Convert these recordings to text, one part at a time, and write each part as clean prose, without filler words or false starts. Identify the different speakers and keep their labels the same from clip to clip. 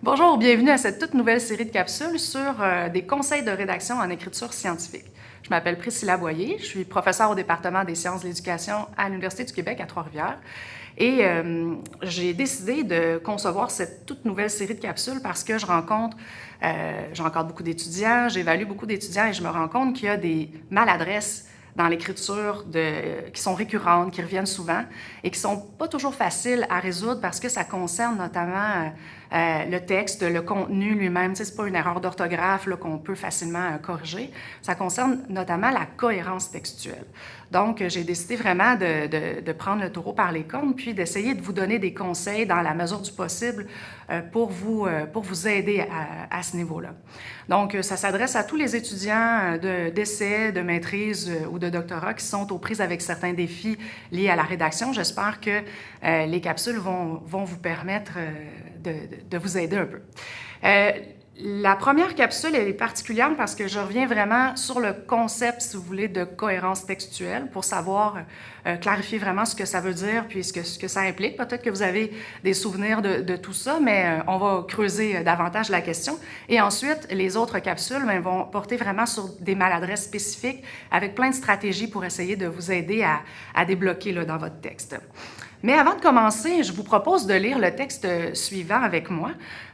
Speaker 1: Bonjour, bienvenue à cette toute nouvelle série de capsules sur des conseils de rédaction en écriture scientifique. Je m'appelle Priscilla Boyer, je suis professeure au département des sciences de l'éducation à l'Université du Québec à Trois-Rivières et j'ai décidé de concevoir cette toute nouvelle série de capsules parce que je rencontre beaucoup d'étudiants, j'évalue beaucoup d'étudiants et je me rends compte qu'il y a des maladresses dans l'écriture qui sont récurrentes, qui reviennent souvent et qui sont pas toujours faciles à résoudre parce que ça concerne notamment le texte, le contenu lui-même. Tu sais, c'est pas une erreur d'orthographe qu'on peut facilement corriger. Ça concerne notamment la cohérence textuelle. Donc, j'ai décidé vraiment de prendre le taureau par les cornes puis d'essayer de vous donner des conseils dans la mesure du possible pour vous aider à ce niveau-là. Donc, ça s'adresse à tous les étudiants d'essai, de maîtrise ou de doctorat qui sont aux prises avec certains défis liés à la rédaction. J'espère que les capsules vont vous permettre de vous aider un peu. La première capsule, elle est particulière parce que je reviens vraiment sur le concept, si vous voulez, de cohérence textuelle pour savoir clarifier vraiment ce que ça veut dire puis ce que ça implique. Peut-être que vous avez des souvenirs de tout ça, mais on va creuser davantage la question. Et ensuite, les autres capsules vont porter vraiment sur des maladresses spécifiques avec plein de stratégies pour essayer de vous aider à débloquer dans votre texte. Mais avant de commencer, je vous propose de lire le texte suivant avec moi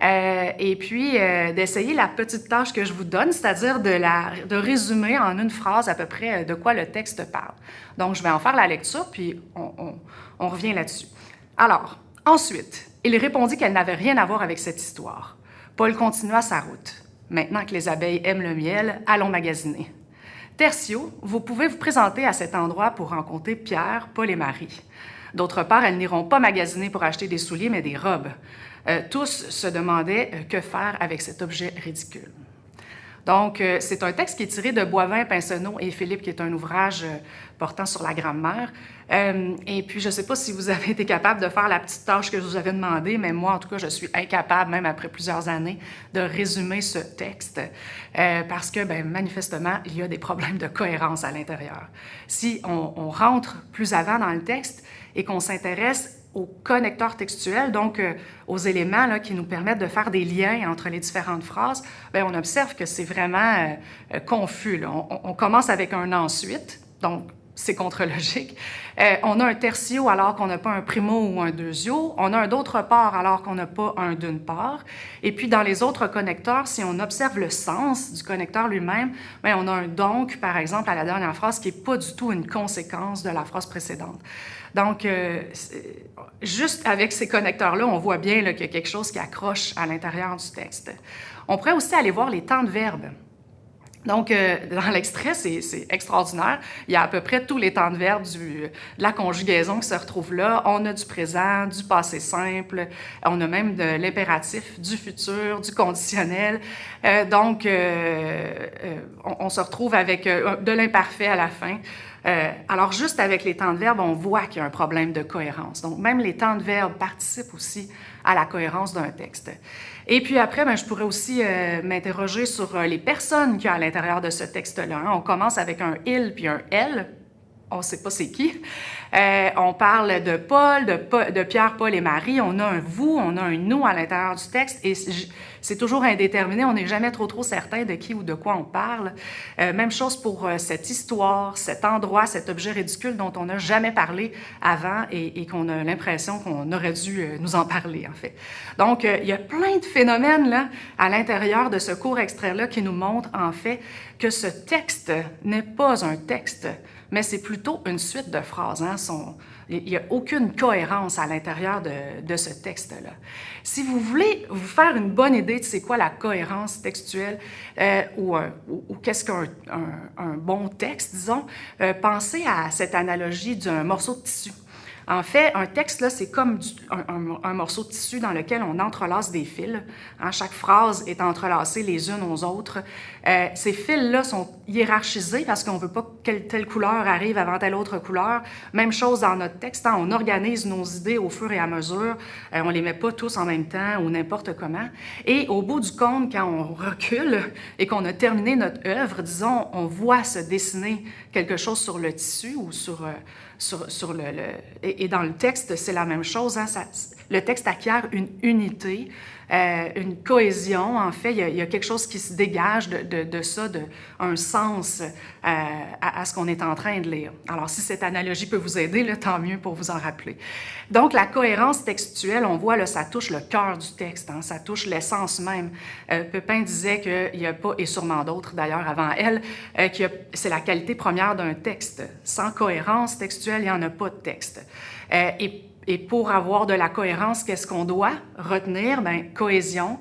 Speaker 1: et puis d'essayer la petite tâche que je vous donne, c'est-à-dire de résumer en une phrase à peu près de quoi le texte parle. Donc, je vais en faire la lecture, puis on revient là-dessus. Alors, ensuite, il répondit qu'elle n'avait rien à voir avec cette histoire. Paul continua sa route. Maintenant que les abeilles aiment le miel, allons magasiner. Tertio, vous pouvez vous présenter à cet endroit pour rencontrer Pierre, Paul et Marie. D'autre part, elles n'iront pas magasiner pour acheter des souliers, mais des robes. Tous se demandaient que faire avec cet objet ridicule. Donc, c'est un texte qui est tiré de Boivin, Pinsonneau et Philippe, qui est un ouvrage portant sur la grammaire. Et puis, je ne sais pas si vous avez été capable de faire la petite tâche que je vous avais demandé, mais moi, en tout cas, je suis incapable, même après plusieurs années, de résumer ce texte parce que, manifestement, il y a des problèmes de cohérence à l'intérieur. Si on rentre plus avant dans le texte et qu'on s'intéresse aux connecteurs textuels, donc aux éléments qui nous permettent de faire des liens entre les différentes phrases, on observe que c'est vraiment confus. On commence avec un ensuite, donc c'est contre-logique. On a un tertio alors qu'on n'a pas un primo ou un deuxio. On a un d'autre part alors qu'on n'a pas un d'une part. Et puis, dans les autres connecteurs, si on observe le sens du connecteur lui-même, on a un donc, par exemple, à la dernière phrase, qui n'est pas du tout une conséquence de la phrase précédente. Donc, juste avec ces connecteurs-là, on voit bien qu'il y a quelque chose qui accroche à l'intérieur du texte. On pourrait aussi aller voir les temps de verbe. Donc, dans l'extrait, c'est extraordinaire. Il y a à peu près tous les temps de verbe de la conjugaison qui se retrouvent là. On a du présent, du passé simple, on a même de l'impératif, du futur, du conditionnel. Donc, on se retrouve avec de l'imparfait à la fin. Alors, juste avec les temps de verbe, on voit qu'il y a un problème de cohérence. Donc, même les temps de verbe participent aussi à la cohérence d'un texte. Et puis après, je pourrais aussi m'interroger sur les personnes qu'il y a à l'intérieur de ce texte-là. On commence avec un « il » puis un « elle ». On ne sait pas c'est qui. On parle de Paul, de Pierre, Paul et Marie. On a un « vous », on a un « nous » à l'intérieur du texte et c'est toujours indéterminé. On n'est jamais trop certain de qui ou de quoi on parle. Même chose pour cette histoire, cet endroit, cet objet ridicule dont on n'a jamais parlé avant et qu'on a l'impression qu'on aurait dû nous en parler, en fait. Donc, il y a plein de phénomènes là, à l'intérieur de ce court extrait-là qui nous montrent, en fait, que ce texte n'est pas un texte, mais c'est plutôt une suite de phrases. Il n'y a aucune cohérence à l'intérieur de ce texte-là. Si vous voulez vous faire une bonne idée de c'est quoi la cohérence textuelle ou qu'est-ce qu'un bon texte, disons, pensez à cette analogie d'un morceau de tissu. En fait, un texte, là, c'est comme un morceau de tissu dans lequel on entrelace des fils. Chaque phrase est entrelacée les unes aux autres. Ces fils-là sont hiérarchisés parce qu'on ne veut pas que telle couleur arrive avant telle autre couleur. Même chose dans notre texte, on organise nos idées au fur et à mesure. On ne les met pas tous en même temps ou n'importe comment. Et au bout du compte, quand on recule et qu'on a terminé notre œuvre, disons, on voit se dessiner quelque chose sur le tissu ou et dans le texte, c'est la même chose. Le texte acquiert une unité une cohésion. En fait, il y a quelque chose qui se dégage de ça, un sens à ce qu'on est en train de lire. Alors, si cette analogie peut vous aider, là, tant mieux pour vous en rappeler. Donc, la cohérence textuelle, on voit, là, ça touche le cœur du texte, hein, ça touche l'essence même. Pépin disait qu'il n'y a pas, et sûrement d'autres d'ailleurs avant elle, que c'est la qualité première d'un texte. Sans cohérence textuelle, il n'y en a pas de texte. Et pour avoir de la cohérence, qu'est-ce qu'on doit retenir? Bien, cohésion,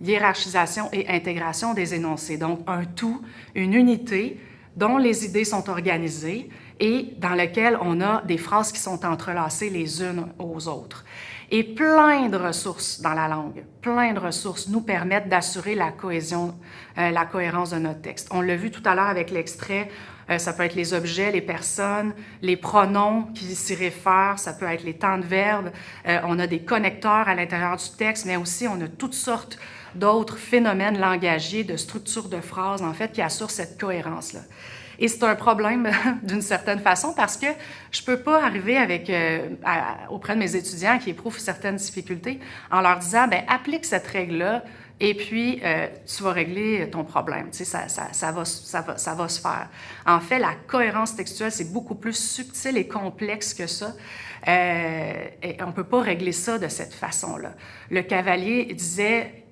Speaker 1: hiérarchisation et intégration des énoncés. Donc, un tout, une unité dont les idées sont organisées et dans lequel on a des phrases qui sont entrelacées les unes aux autres. Et plein de ressources dans la langue, plein de ressources nous permettent d'assurer la cohésion, la cohérence de notre texte. On l'a vu tout à l'heure avec l'extrait, ça peut être les objets, les personnes, les pronoms qui s'y réfèrent, ça peut être les temps de verbe, on a des connecteurs à l'intérieur du texte, mais aussi on a toutes sortes d'autres phénomènes langagiers, de structures de phrases, en fait, qui assurent cette cohérence-là. Et c'est un problème d'une certaine façon parce que je ne peux pas arriver auprès de mes étudiants qui éprouvent certaines difficultés en leur disant, bien, applique cette règle-là et puis tu vas régler ton problème. Tu sais, ça va se faire. En fait, la cohérence textuelle, c'est beaucoup plus subtil et complexe que ça. Et on ne peut pas régler ça de cette façon-là. Le Cavalier disait,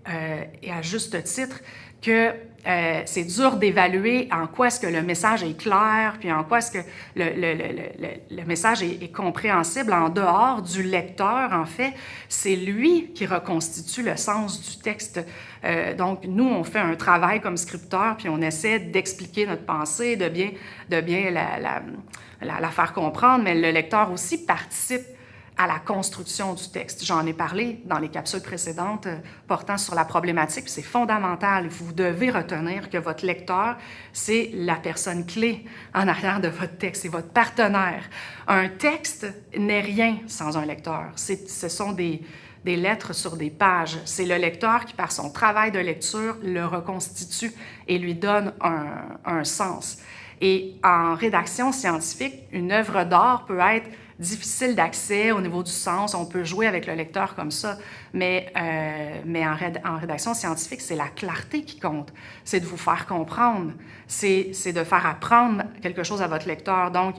Speaker 1: et à juste titre, que c'est dur d'évaluer en quoi est-ce que le message est clair, puis en quoi est-ce que le message est compréhensible en dehors du lecteur, en fait. C'est lui qui reconstitue le sens du texte. Donc, nous, on fait un travail comme scripteur, puis on essaie d'expliquer notre pensée, de bien la faire comprendre, mais le lecteur aussi participe à la construction du texte. J'en ai parlé dans les capsules précédentes portant sur la problématique, c'est fondamental. Vous devez retenir que votre lecteur, c'est la personne clé en arrière de votre texte, c'est votre partenaire. Un texte n'est rien sans un lecteur. Ce sont des lettres sur des pages. C'est le lecteur qui, par son travail de lecture, le reconstitue et lui donne un sens. Et en rédaction scientifique, une œuvre d'art peut être difficile d'accès au niveau du sens. On peut jouer avec le lecteur comme ça, mais en rédaction scientifique, c'est la clarté qui compte. C'est de vous faire comprendre. C'est de faire apprendre quelque chose à votre lecteur. Donc,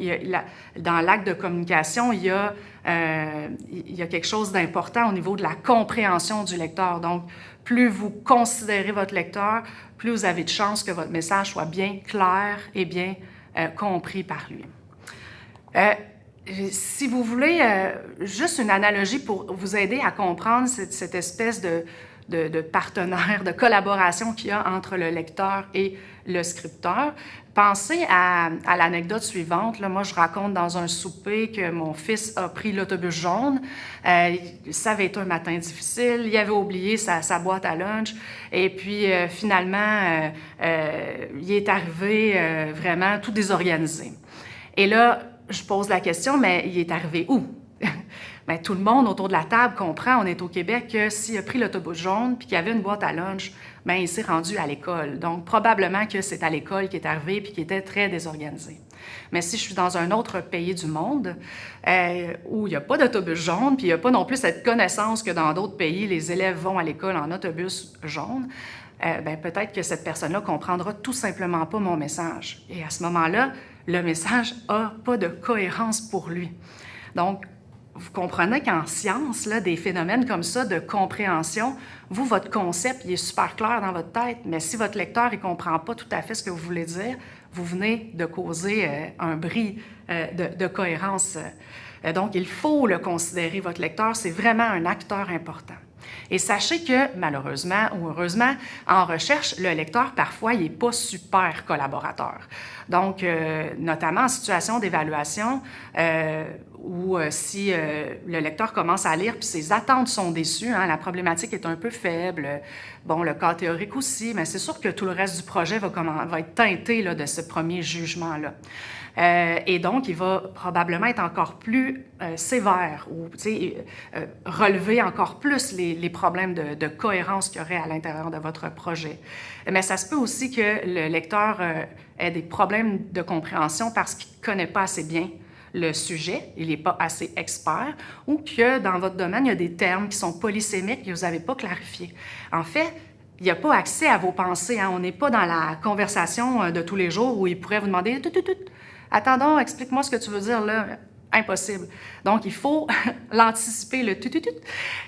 Speaker 1: dans l'acte de communication, il y a quelque chose d'important au niveau de la compréhension du lecteur. Donc, plus vous considérez votre lecteur, plus vous avez de chances que votre message soit bien clair et bien compris par lui. Si vous voulez, juste une analogie pour vous aider à comprendre cette espèce de partenaire, de collaboration qu'il y a entre le lecteur et le scripteur, pensez à l'anecdote suivante. Là, moi, je raconte dans un souper que mon fils a pris l'autobus jaune. Ça avait été un matin difficile. Il avait oublié sa boîte à lunch. Et puis, finalement, il est arrivé vraiment tout désorganisé. Et là, je pose la question, mais il est arrivé où? Bien, tout le monde autour de la table comprend, on est au Québec, que s'il a pris l'autobus jaune puis qu'il y avait une boîte à lunch, bien, il s'est rendu à l'école. Donc, probablement que c'est à l'école qu'il est arrivé puis qu'il était très désorganisé. Mais si je suis dans un autre pays du monde où il n'y a pas d'autobus jaune puis il n'y a pas non plus cette connaissance que dans d'autres pays, les élèves vont à l'école en autobus jaune, bien, peut-être que cette personne-là comprendra tout simplement pas mon message. Et à ce moment-là, le message n'a pas de cohérence pour lui. Donc, vous comprenez qu'en science, là, des phénomènes comme ça de compréhension, vous, votre concept, il est super clair dans votre tête, mais si votre lecteur ne comprend pas tout à fait ce que vous voulez dire, vous venez de causer un bris de cohérence. Donc, il faut le considérer, votre lecteur, c'est vraiment un acteur important. Et sachez que, malheureusement ou heureusement, en recherche, le lecteur, parfois, il n'est pas super collaborateur. Donc, notamment en situation d'évaluation, ou si le lecteur commence à lire puis ses attentes sont déçues, hein, la problématique est un peu faible, bon, le cas théorique aussi, mais c'est sûr que tout le reste du projet va être teinté là, de ce premier jugement-là. Et donc, il va probablement être encore plus sévère ou relever encore plus les problèmes de cohérence qu'il y aurait à l'intérieur de votre projet. Mais ça se peut aussi que le lecteur ait des problèmes de compréhension parce qu'il ne connaît pas assez bien le sujet, il n'est pas assez expert, ou que dans votre domaine, il y a des termes qui sont polysémiques que vous n'avez pas clarifiés. En fait, il n'y a pas accès à vos pensées. Hein? On n'est pas dans la conversation de tous les jours où il pourrait vous demander « Attends, explique-moi ce que tu veux dire là. » Impossible. Donc, il faut l'anticiper, le tout.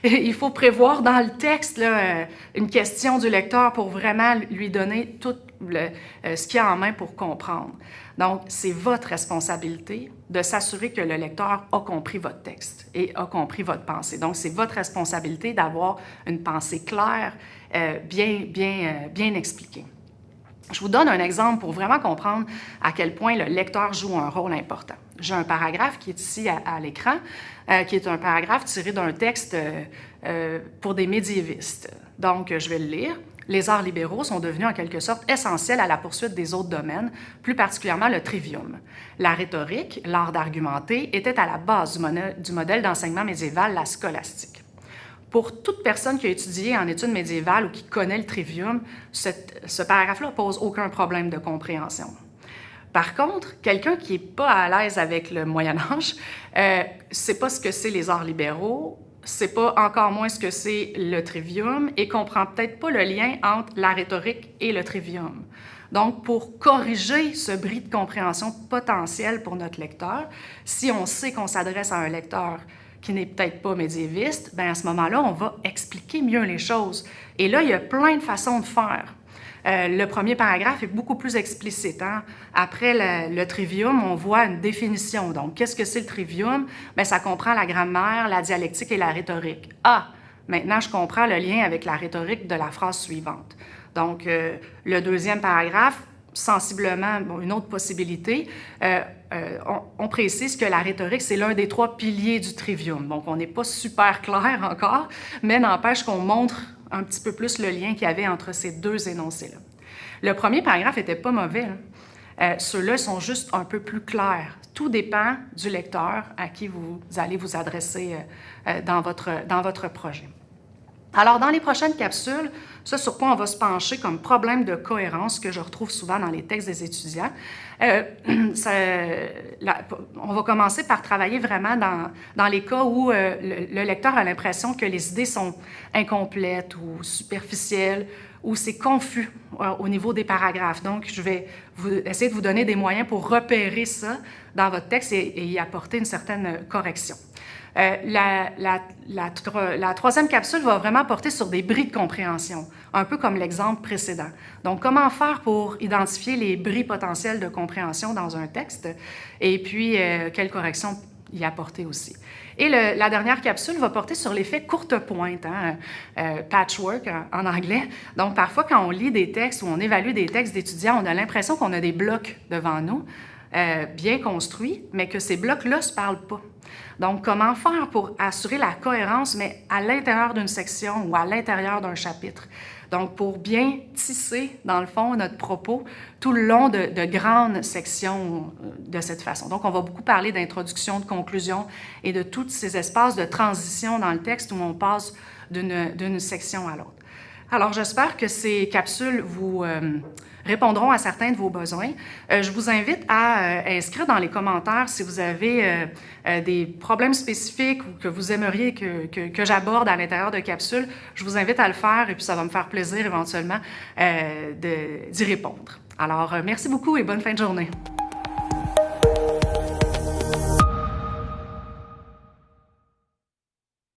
Speaker 1: Il faut prévoir dans le texte là, une question du lecteur pour vraiment lui donner tout ce qu'il y a en main pour comprendre. Donc, c'est votre responsabilité de s'assurer que le lecteur a compris votre texte et a compris votre pensée. Donc, c'est votre responsabilité d'avoir une pensée claire, bien expliquée. Je vous donne un exemple pour vraiment comprendre à quel point le lecteur joue un rôle important. J'ai un paragraphe qui est ici à l'écran, qui est un paragraphe tiré d'un texte pour des médiévistes. Donc, je vais le lire. Les arts libéraux sont devenus en quelque sorte essentiels à la poursuite des autres domaines, plus particulièrement le trivium. La rhétorique, l'art d'argumenter, était à la base du modèle d'enseignement médiéval, la scolastique. Pour toute personne qui a étudié en études médiévales ou qui connaît le trivium, ce paragraphe-là ne pose aucun problème de compréhension. Par contre, quelqu'un qui n'est pas à l'aise avec le Moyen-Âge, ne sait pas ce que c'est les arts libéraux, ne sait pas encore moins ce que c'est le trivium et ne comprend peut-être pas le lien entre la rhétorique et le trivium. Donc, pour corriger ce bris de compréhension potentiel pour notre lecteur, si on sait qu'on s'adresse à un lecteur qui n'est peut-être pas médiéviste, bien à ce moment-là, on va expliquer mieux les choses. Et là, il y a plein de façons de faire. Le premier paragraphe est beaucoup plus explicite. Hein? Après le trivium, on voit une définition. Donc, qu'est-ce que c'est le trivium? Bien, ça comprend la grammaire, la dialectique et la rhétorique. Ah, maintenant, je comprends le lien avec la rhétorique de la phrase suivante. Donc, le deuxième paragraphe, sensiblement, une autre possibilité, on précise que la rhétorique, c'est l'un des 3 piliers du trivium. Donc, on n'est pas super clair encore, mais n'empêche qu'on montre un petit peu plus le lien qu'il y avait entre ces 2 énoncés-là. Le premier paragraphe n'était pas mauvais. Hein? Ceux-là sont juste un peu plus clairs. Tout dépend du lecteur à qui vous allez vous adresser dans votre projet. Alors, dans les prochaines capsules, ça sur quoi on va se pencher comme problème de cohérence que je retrouve souvent dans les textes des étudiants, on va commencer par travailler vraiment dans les cas où le lecteur a l'impression que les idées sont incomplètes ou superficielles, ou c'est confus au niveau des paragraphes. Donc, je vais essayer de vous donner des moyens pour repérer ça dans votre texte et y apporter une certaine correction. La troisième capsule va vraiment porter sur des bris de compréhension, un peu comme l'exemple précédent. Donc, comment faire pour identifier les bris potentiels de compréhension dans un texte et puis quelles corrections y apporter aussi. Et la dernière capsule va porter sur l'effet courte pointe, hein, patchwork en anglais. Donc, parfois, quand on lit des textes ou on évalue des textes d'étudiants, on a l'impression qu'on a des blocs devant nous, bien construits, mais que ces blocs-là ne se parlent pas. Donc, comment faire pour assurer la cohérence, mais à l'intérieur d'une section ou à l'intérieur d'un chapitre? Donc, pour bien tisser, dans le fond, notre propos tout le long de grandes sections de cette façon. Donc, on va beaucoup parler d'introduction, de conclusion et de tous ces espaces de transition dans le texte où on passe d'une section à l'autre. Alors, j'espère que ces capsules vous répondront à certains de vos besoins. Je vous invite à inscrire dans les commentaires si vous avez des problèmes spécifiques ou que vous aimeriez que j'aborde à l'intérieur de capsules. Je vous invite à le faire et puis ça va me faire plaisir éventuellement d'y répondre. Alors, merci beaucoup et bonne fin de journée.